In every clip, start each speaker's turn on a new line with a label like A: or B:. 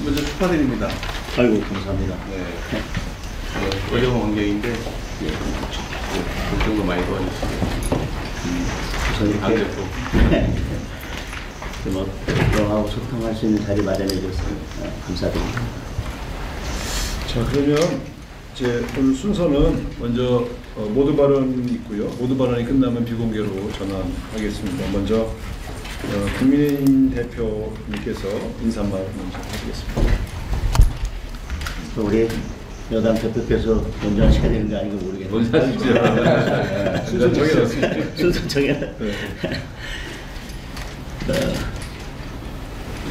A: 먼저 축하드립니다.
B: 아이고, 감사합니다.
A: 네. 어려운 환경인데 걱정도 많이 도와주시고
B: 우선 이렇게 뭐 여러하고 소통할 수 있는 자리 마련해 주셔서 감사드립니다.
C: 자, 그러면 이제 오늘 순서는 먼저 모두 발언이 있고요. 모두 발언이 끝나면 비공개로 전환하겠습니다. 먼저 국민의힘 대표님께서 인사말 먼저 하시겠습니다.
B: 우리 여당 대표께서 먼저 하셔야 되는 거 아닌가 모르겠는데.
C: 순서 정해놨습니다.
B: 순서 정해놨.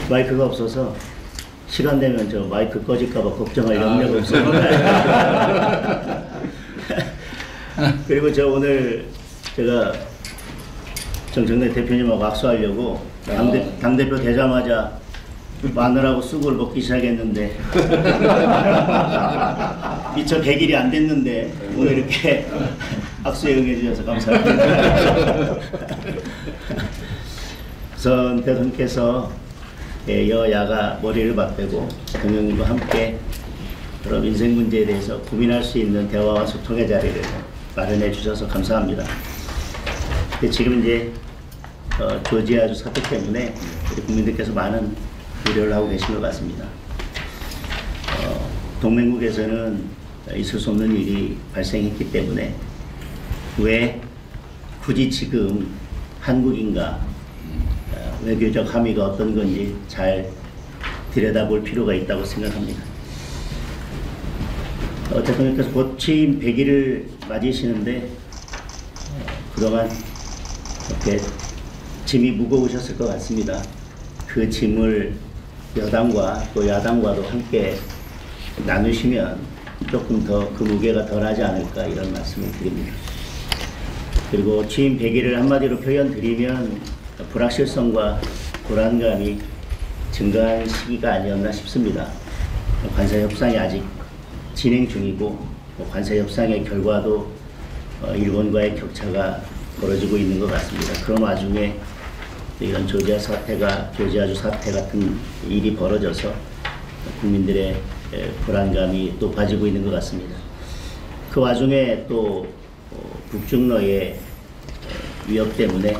B: 마이크가 없어서 시간 되면 저 마이크 꺼질까 봐 걱정할 염려가 없습니다. 그리고 저 오늘 제가 정청래 대표님하고 악수하려고 당대표 되자마자 마늘하고 쑥을 먹기 시작했는데 미처 100일이 안 됐는데 오늘 이렇게 악수에 응해주셔서 감사합니다. 우선 대통령께서 여야가 머리를 맞대고 대통령님과 함께 그런 인생 문제에 대해서 고민할 수 있는 대화와 소통의 자리를 마련해 주셔서 감사합니다. 지금 이제 조지아주 사태 때문에 우리 국민들께서 많은 우려를 하고 계신 것 같습니다. 동맹국에서는 있을 수 없는 일이 발생했기 때문에 왜 굳이 지금 한국인가 외교적 함의가 어떤 건지 잘 들여다볼 필요가 있다고 생각합니다. 대통령께서 곧 취임 100일을 맞이시는데 그동안 이렇게 짐이 무거우셨을 것 같습니다. 그 짐을 여당과 또 야당과도 함께 나누시면 조금 더 그 무게가 덜하지 않을까 이런 말씀을 드립니다. 그리고 취임 100일을 한마디로 표현 드리면 불확실성과 불안감이 증가한 시기가 아니었나 싶습니다. 관세 협상이 아직 진행 중이고 관세 협상의 결과도 일본과의 격차가 벌어지고 있는 것 같습니다. 그런 와중에 이런 조지아주 사태 같은 일이 벌어져서 국민들의 불안감이 높아지고 있는 것 같습니다. 그 와중에 또 북중러의 위협 때문에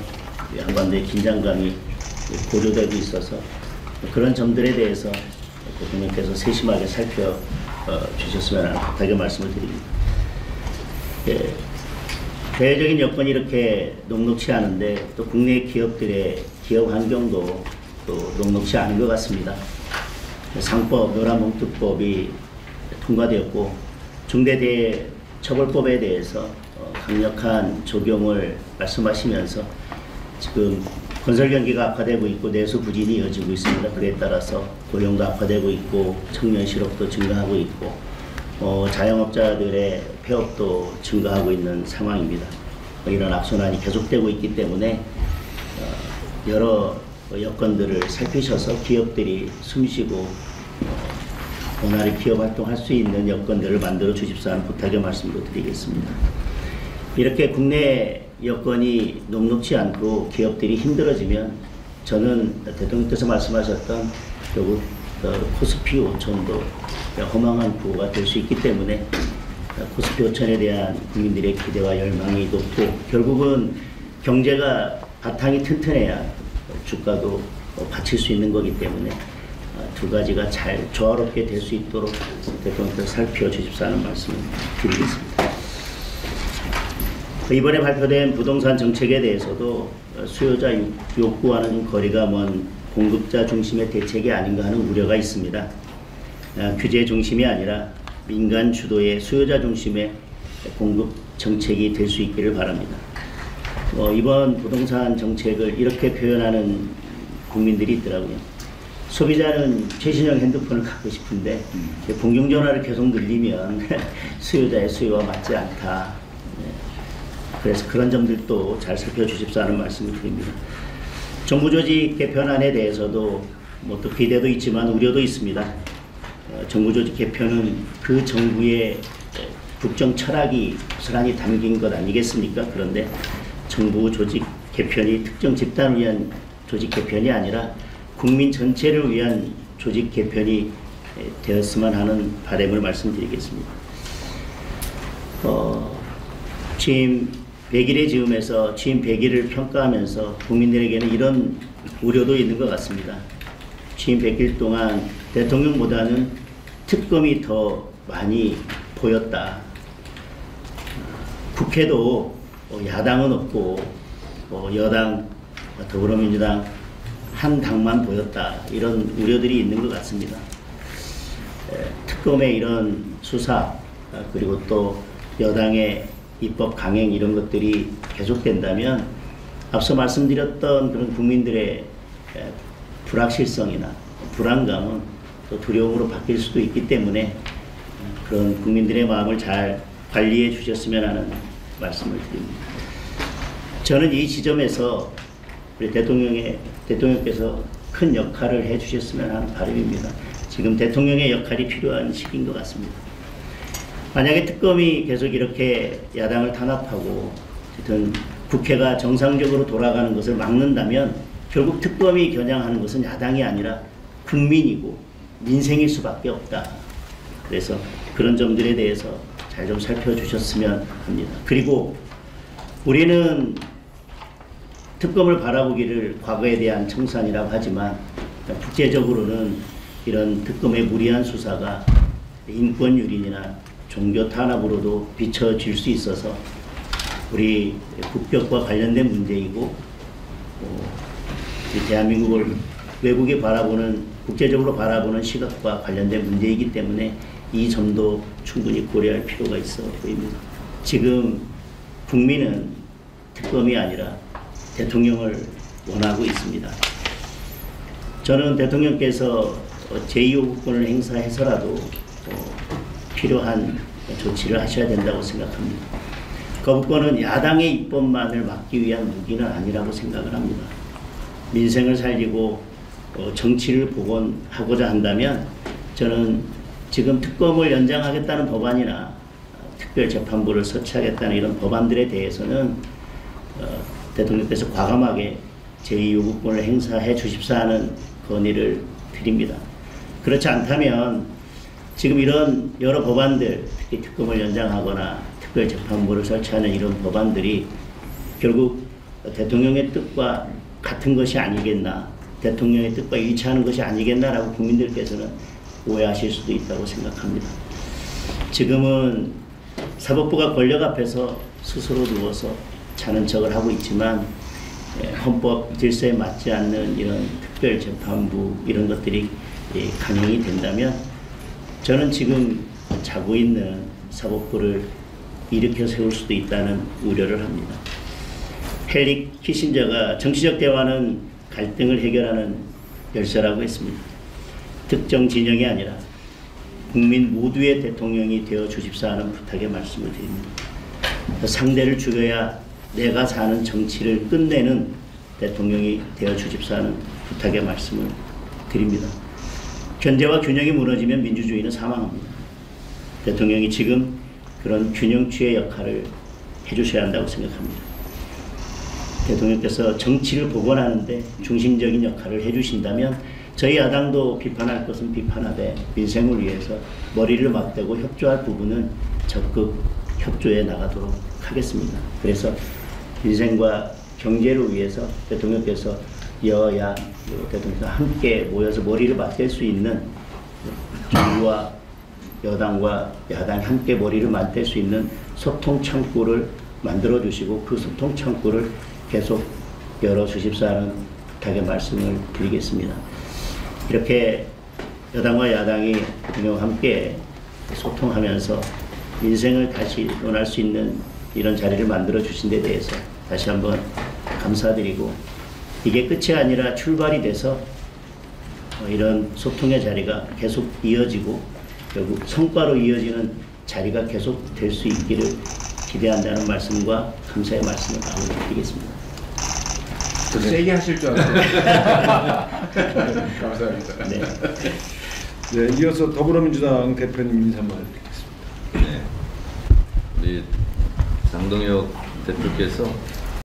B: 한반도의 긴장감이 고조되고 있어서 그런 점들에 대해서 대통령께서 세심하게 살펴주셨으면 하는 부탁의 말씀을 드립니다. 대외적인 여건이 이렇게 녹록치 않은데 또 국내 기업들의 기업 환경도 또 녹록치 않은 것 같습니다. 상법, 노란봉투법이 통과되었고 중대재해처벌법에 대해서 강력한 적용을 말씀하시면서 지금 건설 경기가 악화되고 있고 내수 부진이 이어지고 있습니다. 그에 따라서 고용도 악화되고 있고 청년 실업도 증가하고 있고 자영업자들의 폐업도 증가하고 있는 상황입니다. 이런 악순환이 계속되고 있기 때문에 여러 여건들을 살피셔서 기업들이 숨쉬고 원활히 기업 활동할 수 있는 여건들을 만들어 주십사 하는 부탁의 말씀도 드리겠습니다. 이렇게 국내 여건이 녹록치 않고 기업들이 힘들어지면 저는 대통령께서 말씀하셨던 결국 코스피 5천도 허망한 구호가 될 수 있기 때문에 코스피 5천에 대한 국민들의 기대와 열망이 높고 결국은 경제가 바탕이 튼튼해야 주가도 받칠 수 있는 거기 때문에 두 가지가 잘 조화롭게 될 수 있도록 대통령께서 살펴주십사 하는 말씀을 드리겠습니다. 이번에 발표된 부동산 정책에 대해서도 수요자 욕구와는 거리가 먼 공급자 중심의 대책이 아닌가 하는 우려가 있습니다. 규제 중심이 아니라 민간 주도의 수요자 중심의 공급 정책이 될 수 있기를 바랍니다. 이번 부동산 정책을 이렇게 표현하는 국민들이 있더라고요. 소비자는 최신형 핸드폰을 갖고 싶은데 공중전화를 계속 늘리면 수요자의 수요와 맞지 않다. 그래서 그런 점들도 잘 살펴주십사 하는 말씀을 드립니다. 정부 조직 개편안에 대해서도 또 기대도 있지만 우려도 있습니다. 정부 조직 개편은 그 정부의 국정 철학이 고스란히 담긴 것 아니겠습니까? 그런데 정부 조직 개편이 특정 집단을 위한 조직 개편이 아니라 국민 전체를 위한 조직 개편이 되었으면 하는 바람을 말씀드리겠습니다. 취임 100일의 즈음에서 취임 100일을 평가하면서 국민들에게는 이런 우려도 있는 것 같습니다. 취임 100일 동안 대통령보다는 특검이 더 많이 보였다. 국회도 야당은 없고 여당 더불어민주당 한 당만 보였다. 이런 우려들이 있는 것 같습니다. 특검의 이런 수사 그리고 또 여당의 입법 강행 이런 것들이 계속된다면 앞서 말씀드렸던 그런 국민들의 불확실성이나 불안감은 또 두려움으로 바뀔 수도 있기 때문에 그런 국민들의 마음을 잘 관리해 주셨으면 하는 말씀을 드립니다. 저는 이 지점에서 우리 대통령께서 큰 역할을 해 주셨으면 하는 바람입니다. 지금 대통령의 역할이 필요한 시기인 것 같습니다. 만약에 특검이 계속 이렇게 야당을 탄압하고 어쨌든 국회가 정상적으로 돌아가는 것을 막는다면 결국 특검이 겨냥하는 것은 야당이 아니라 국민이고 민생일 수밖에 없다. 그래서 그런 점들에 대해서 잘 좀 살펴주셨으면 합니다. 그리고 우리는 특검을 바라보기를 과거에 대한 청산이라고 하지만 국제적으로는 이런 특검의 무리한 수사가 인권 유린이나 종교 탄압으로도 비춰질 수 있어서 우리 국격과 관련된 문제이고 대한민국을 외국에 바라보는 국제적으로 바라보는 시각과 관련된 문제이기 때문에 이 점도 충분히 고려할 필요가 있어 보입니다. 지금 국민은 특검이 아니라 대통령을 원하고 있습니다. 저는 대통령께서 제2요구권을 행사해서라도 필요한 조치를 하셔야 된다고 생각합니다. 거부권은 야당의 입법만을 막기 위한 무기는 아니라고 생각을 합니다. 민생을 살리고 정치를 복원하고자 한다면 저는 지금 특검을 연장하겠다는 법안이나 특별재판부를 설치하겠다는 이런 법안들에 대해서는 대통령께서 과감하게 제2요구권을 행사해 주십사 하는 건의를 드립니다. 그렇지 않다면 지금 이런 여러 법안들, 특히 특검을 연장하거나 특별재판부를 설치하는 이런 법안들이 결국 대통령의 뜻과 같은 것이 아니겠나, 대통령의 뜻과 일치하는 것이 아니겠나라고 국민들께서는 오해하실 수도 있다고 생각합니다. 지금은 사법부가 권력 앞에서 스스로 누워서 자는 척을 하고 있지만 헌법 질서에 맞지 않는 이런 특별재판부 이런 것들이 강행이 된다면 저는 지금 자고 있는 사법부를 일으켜 세울 수도 있다는 우려를 합니다. 헨리 키신저가 정치적 대화는 갈등을 해결하는 열쇠라고 했습니다. 특정 진영이 아니라 국민 모두의 대통령이 되어 주십사 하는 부탁의 말씀을 드립니다. 상대를 죽여야 내가 사는 정치를 끝내는 대통령이 되어 주십사 하는 부탁의 말씀을 드립니다. 견제와 균형이 무너지면 민주주의는 사망합니다. 대통령이 지금 그런 균형추의 역할을 해주셔야 한다고 생각합니다. 대통령께서 정치를 복원하는데 중심적인 역할을 해주신다면 저희 야당도 비판할 것은 비판하되 민생을 위해서 머리를 맞대고 협조할 부분은 적극 협조해 나가도록 하겠습니다. 그래서 민생과 경제를 위해서 대통령께서 여야 대통령께서 함께 모여서 머리를 맞댈 수 있는 정부와 여당과 야당이 함께 머리를 맞댈 수 있는 소통 창구를 만들어 주시고 그 소통 창구를 계속 열어 주십사는 부탁의 말씀을 드리겠습니다. 이렇게 여당과 야당이 함께 소통하면서 민생을 다시 논할 수 있는 이런 자리를 만들어 주신 데 대해서 다시 한번 감사드리고 이게 끝이 아니라 출발이 돼서 이런 소통의 자리가 계속 이어지고 결국 성과로 이어지는 자리가 계속 될 수 있기를 기대한다는 말씀과 감사의 말씀을 드리겠습니다.
D: 세게 하실 줄 알았어요. 감사합니다.
B: 네.
C: 네, 이어서 더불어민주당 대표님 인사말 듣겠습니다.
E: 우리 장동혁 대표께서